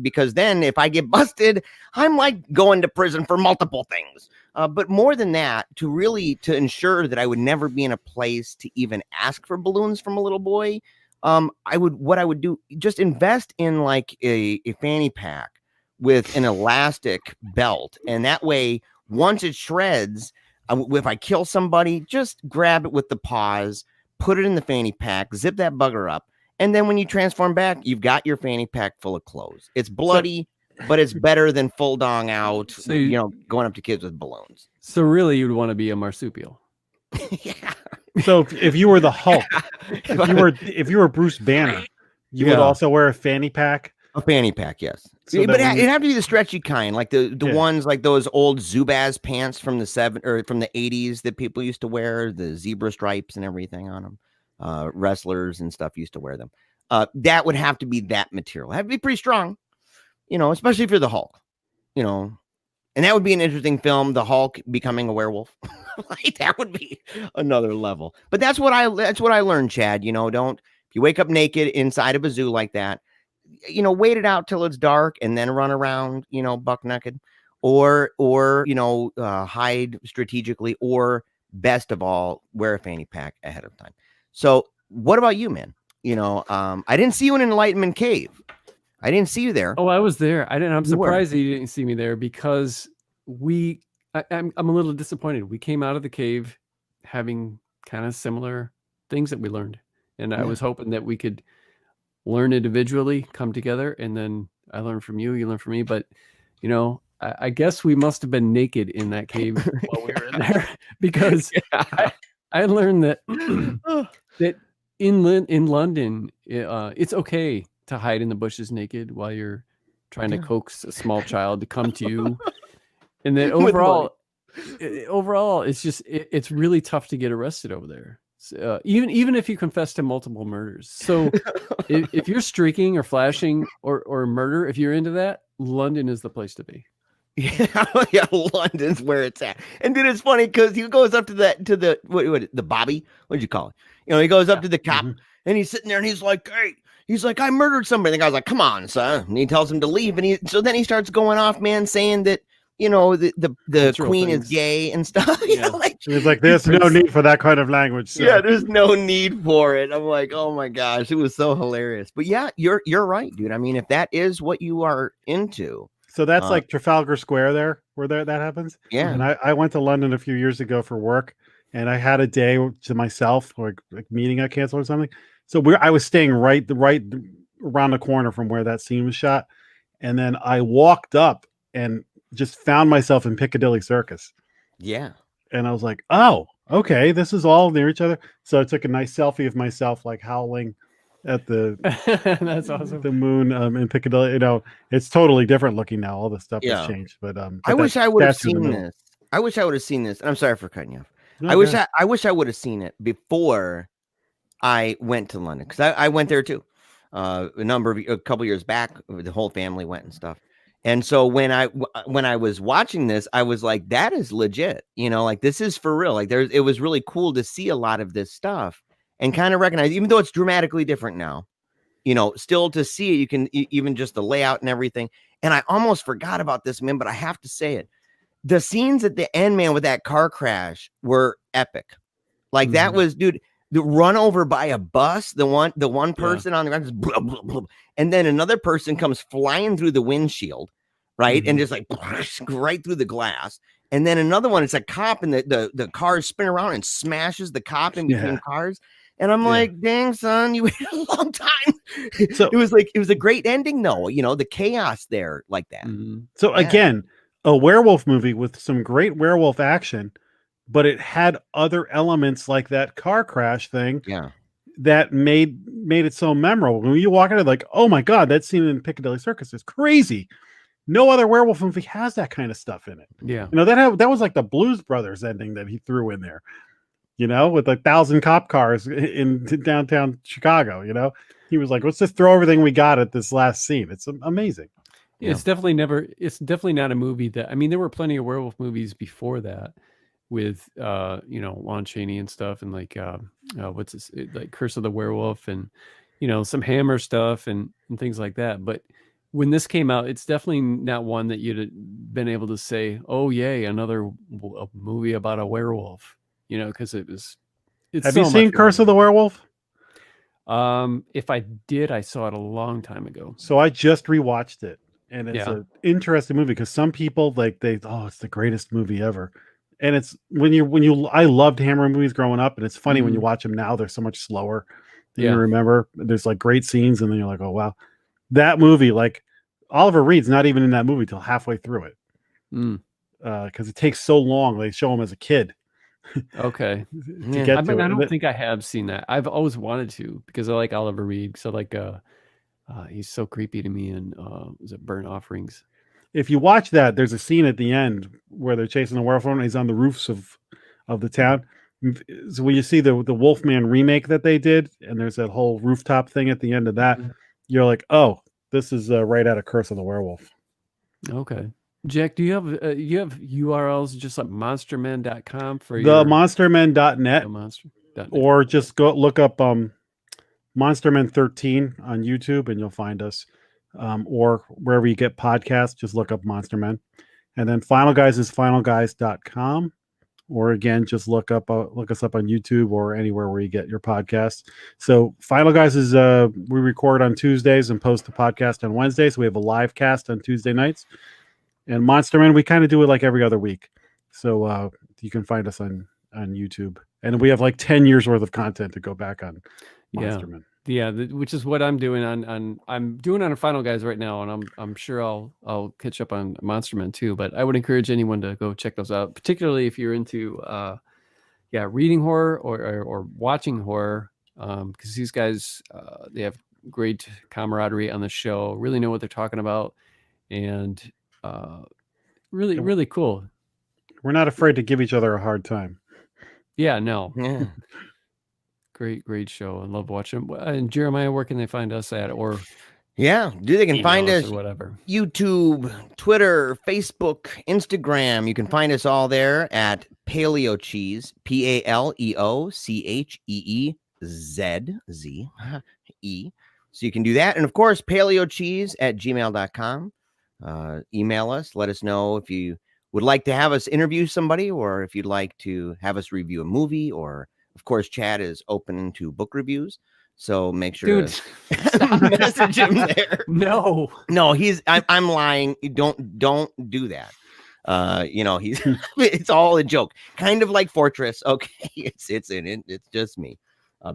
Speaker 4: because then if I get busted, I'm like going to prison for multiple things. But more than that, to ensure that I would never be in a place to even ask for balloons from a little boy, I would do, just invest in like a fanny pack with an elastic belt. And that way, once it shreds, if I kill somebody, just grab it with the paws, put it in the fanny pack, zip that bugger up. And then when you transform back, you've got your fanny pack full of clothes. It's bloody, but it's better than full dong out, going up to kids with balloons.
Speaker 3: So really you'd want to be a marsupial.
Speaker 4: Yeah.
Speaker 2: So if you were the Hulk, if you were Bruce Banner, you would also wear a fanny pack.
Speaker 4: A fanny pack, yes.
Speaker 2: So
Speaker 4: but it'd have to be the stretchy kind, like the ones like those old Zubaz pants from the 80s that people used to wear, the zebra stripes and everything on them. Wrestlers and stuff used to wear them. That would have to be that material. It'd have to be pretty strong, especially if you're the Hulk, And that would be an interesting film, the Hulk becoming a werewolf. Like, that would be another level. But that's what I learned, Chad. If you wake up naked inside of a zoo like that, wait it out till it's dark and then run around, buck naked, or hide strategically, or best of all, wear a fanny pack ahead of time. So what about you, man? I didn't see you in Enlightenment Cave. I didn't see you there.
Speaker 3: Oh, I was there. I'm surprised that you didn't see me there, because I'm a little disappointed. We came out of the cave having kind of similar things that we learned. And I was hoping that we could learn individually, come together, and then I learned from you, you learn from me. But, I guess we must have been naked in that cave while we were in there, because I learned that that in London, it's okay to hide in the bushes naked while you're trying to coax a small child to come to you. And then overall, it's really tough to get arrested over there. Even if you confess to multiple murders. So if you're streaking or flashing or murder, if you're into that, London is the place to be.
Speaker 4: Yeah, London's where it's at. And dude, it's funny because he goes up to the Bobby. What did you call it? He goes up to the cop and he's sitting there and he's like, hey, he's like, I murdered somebody. The guy's like, come on, son. And he tells him to leave. And so then he starts going off, man, saying that, the queen is gay and stuff.
Speaker 2: He's like, there's no need for that kind of language. So.
Speaker 4: Yeah, there's no need for it. I'm like, oh my gosh, it was so hilarious. But yeah, you're right, dude. I mean, if that is what you are into.
Speaker 2: So that's like Trafalgar Square there, where that happens.
Speaker 4: Yeah.
Speaker 2: And I went to London a few years ago for work, and I had a day to myself, like meeting got canceled or something. So I was staying right around the corner from where that scene was shot. And then I walked up and just found myself in Piccadilly Circus.
Speaker 4: Yeah.
Speaker 2: And I was like, oh, okay, this is all near each other. So I took a nice selfie of myself, like howling at the
Speaker 3: that's awesome.
Speaker 2: The moon in Piccadilly. It's totally different looking now. All the stuff has changed. But
Speaker 4: I wish I would have seen this. I wish I would have seen this. I'm sorry for cutting you off. Okay. I wish I would have seen it before I went to London, because I went there too. A couple years back, the whole family went and stuff. And so when I was watching this, I was like, that is legit. Like this is for real. Like it was really cool to see a lot of this stuff and kind of recognize, even though it's dramatically different now, still to see it, you can even just the layout and everything. And I almost forgot about this, man, but I have to say it. The scenes at the end, man, with that car crash were epic. Like that was, dude, the run over by a bus, the one person on the ground, just blah, blah, blah, and then another person comes flying through the windshield, right? And just like right through the glass. And then another one, it's a cop, and the cars spin around and smashes the cop in between cars. And I'm like, dang, son, you waited a long time. So it was a great ending, though. The chaos there like that.
Speaker 2: So again, a werewolf movie with some great werewolf action, but it had other elements like that car crash thing.
Speaker 4: Yeah.
Speaker 2: That made it so memorable. When you walk into like, oh my God, that scene in Piccadilly Circus is crazy. No other werewolf movie has that kind of stuff in it.
Speaker 3: Yeah.
Speaker 2: That was like the Blues Brothers ending that he threw in there. With 1,000 cop cars in downtown Chicago, he was like, let's just throw everything we got at this last scene. It's amazing.
Speaker 3: Yeah. It's definitely not a movie that, I mean, there were plenty of werewolf movies before that with, Lon Chaney and stuff. And like, what's this, like Curse of the Werewolf and, some Hammer stuff and things like that. But when this came out, it's definitely not one that you'd been able to say, oh yay, another movie about a werewolf. Because it's
Speaker 2: Have you seen Curse of the Werewolf?
Speaker 3: If I did, I saw it a long time ago.
Speaker 2: So I just rewatched it, and it's an interesting movie because some people it's the greatest movie ever. And it's I loved Hammer movies growing up, and it's funny when you watch them now, they're so much slower than you remember. There's like great scenes, and then you're like, oh wow. That movie, like Oliver Reed's not even in that movie till halfway through it. Because it takes so long. They show him as a kid.
Speaker 3: Okay. I don't think I have seen that. I've always wanted to because I like Oliver Reed. So like he's so creepy to me in was it Burnt Offerings?
Speaker 2: If you watch that, there's a scene at the end where they're chasing the werewolf and he's on the roofs of the town. So when you see the Wolfman remake that they did, and there's that whole rooftop thing at the end of that, you're like, oh, this is right out of Curse of the Werewolf.
Speaker 3: Okay. Jack, do you have URLs just like monstermen.com for
Speaker 2: the monstermen.net or just go look up Monstermen 13 on YouTube and you'll find us, or wherever you get podcasts, just look up Monstermen. And then Final Guys is finalguys.com, or again, just look us up on YouTube or anywhere where you get your podcasts. So Final Guys is we record on Tuesdays and post the podcast on Wednesdays. So we have a live cast on Tuesday nights. And Monstermen, we kind of do it like every other week. So you can find us on YouTube. And we have like 10 years worth of content to go back on Monstermen.
Speaker 3: Yeah, which is what I'm doing I'm doing on Final Guys right now, and I'm sure I'll catch up on Monstermen too. But I would encourage anyone to go check those out, particularly if you're into reading horror or watching horror, because these guys they have great camaraderie on the show, really know what they're talking about, and really cool.
Speaker 2: We're not afraid to give each other a hard time.
Speaker 3: Yeah, no. Yeah. Great show. I love watching. And Jeremiah, where can they find us at? Or
Speaker 4: Yeah, they can find us
Speaker 3: or whatever.
Speaker 4: YouTube, Twitter, Facebook, Instagram. You can find us all there at Paleo Cheese, PALEOCHEEZZ. So you can do that. And of course, paleocheese@gmail.com. Email us. Let us know if you would like to have us interview somebody, or if you'd like to have us review a movie, or of course, Chad is open to book reviews. So make sure to message him there.
Speaker 3: No,
Speaker 4: I'm lying. Don't do that. It's all a joke, kind of like Fortress. Okay, it's just me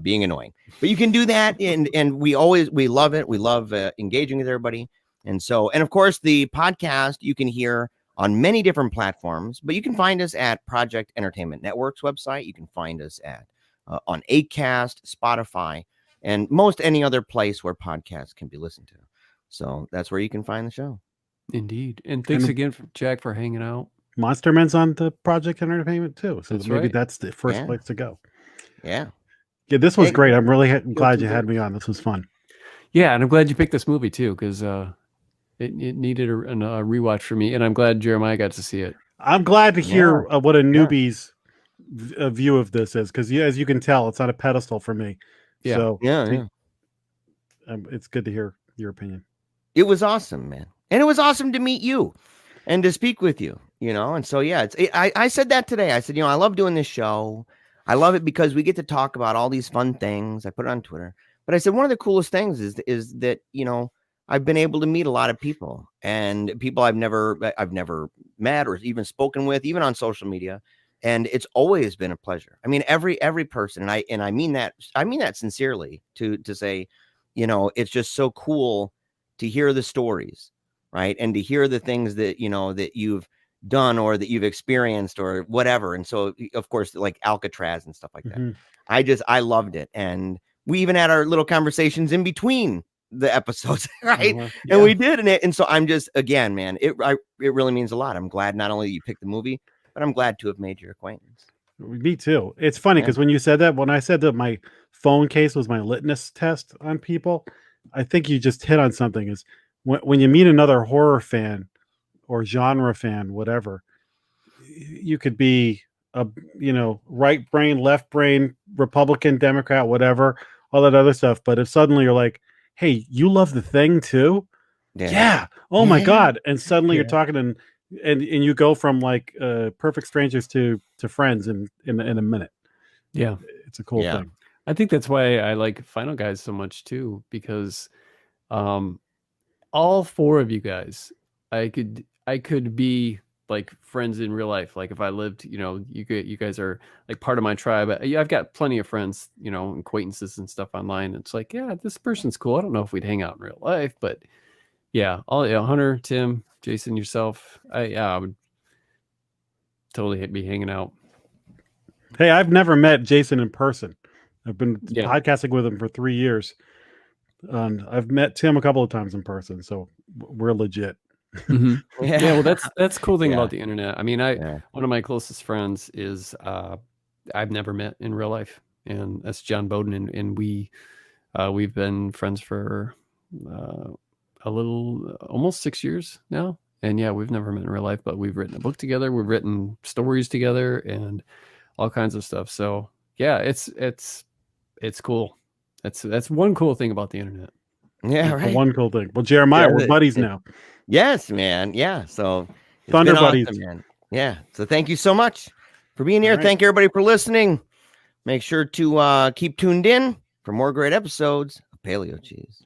Speaker 4: being annoying, but you can do that, and we love it. We love engaging with everybody, and of course the podcast you can hear on many different platforms, but you can find us at Project Entertainment Network's website. You can find us at on Acast, Spotify, and most any other place where podcasts can be listened to. So that's where you can find the show.
Speaker 3: Indeed. And thanks again, Jack, for hanging out.
Speaker 2: Monster Men's on the Project Entertainment too. So maybe
Speaker 3: right.
Speaker 2: that's the first place to go.
Speaker 4: Yeah.
Speaker 2: Yeah, this was great. I'm really glad you had me on. This was fun. Yeah,
Speaker 3: and I'm glad you picked this movie too, because it needed a rewatch for me, and I'm glad Jeremiah got to see it.
Speaker 2: I'm glad to hear what a newbie's view of this is, because as you can tell, it's on a pedestal for me.
Speaker 3: Yeah.
Speaker 2: So
Speaker 4: yeah.
Speaker 2: It's good to hear your opinion.
Speaker 4: It was awesome, man. And it was awesome to meet you and to speak with you, and so, I said that today. I said, I love doing this show. I love it because we get to talk about all these fun things. I put it on Twitter, but I said, one of the coolest things is that, I've been able to meet a lot of people, and people I've never met or even spoken with, even on social media. And it's always been a pleasure. I mean, every person, and I mean that sincerely to say, it's just so cool to hear the stories, right? And to hear the things that, that you've done or that you've experienced or whatever. And so, of course, like Alcatraz and stuff like that. I loved it. And we even had our little conversations in between the episodes, right? And we did. And so I'm just, again, man, it really means a lot. I'm glad not only you picked the movie, but I'm glad to have made your acquaintance.
Speaker 2: Me too. It's funny because when you said that, when I said that my phone case was my litmus test on people, I think you just hit on something. Is when you meet another horror fan or genre fan, whatever, you could be a right brain, left brain, Republican, Democrat, whatever, all that other stuff. But if suddenly you're like, hey, you love The Thing too? Yeah. Oh my God. And suddenly you're talking and you go from like perfect strangers to friends in a minute.
Speaker 3: Yeah.
Speaker 2: It's a cool thing.
Speaker 3: I think that's why I like Final Guys so much too, because all four of you guys, I could be like friends in real life. Like if I lived, you guys are like part of my tribe. I've got plenty of friends, acquaintances and stuff online. It's like, yeah, this person's cool. I don't know if we'd hang out in real life, but yeah, Hunter, Tim, Jason, yourself, I would totally be hanging out.
Speaker 2: Hey, I've never met Jason in person. I've been podcasting with him for 3 years. I've met Tim a couple of times in person, so we're legit.
Speaker 3: Well, that's the cool thing about the internet. I mean, one of my closest friends is I've never met in real life, and that's John Bowden, and we've been friends for almost 6 years now. And we've never met in real life, but we've written a book together. We've written stories together and all kinds of stuff. So it's cool. That's one cool thing about the internet.
Speaker 4: Yeah, right.
Speaker 2: One cool thing. Well, Jeremiah, we're buddies now.
Speaker 4: Yes, man. Yeah. So
Speaker 2: Thunder buddies.
Speaker 4: Awesome, man. Yeah. So thank you so much for being here. Right. Thank everybody for listening. Make sure to keep tuned in for more great episodes of Paleo Cheese.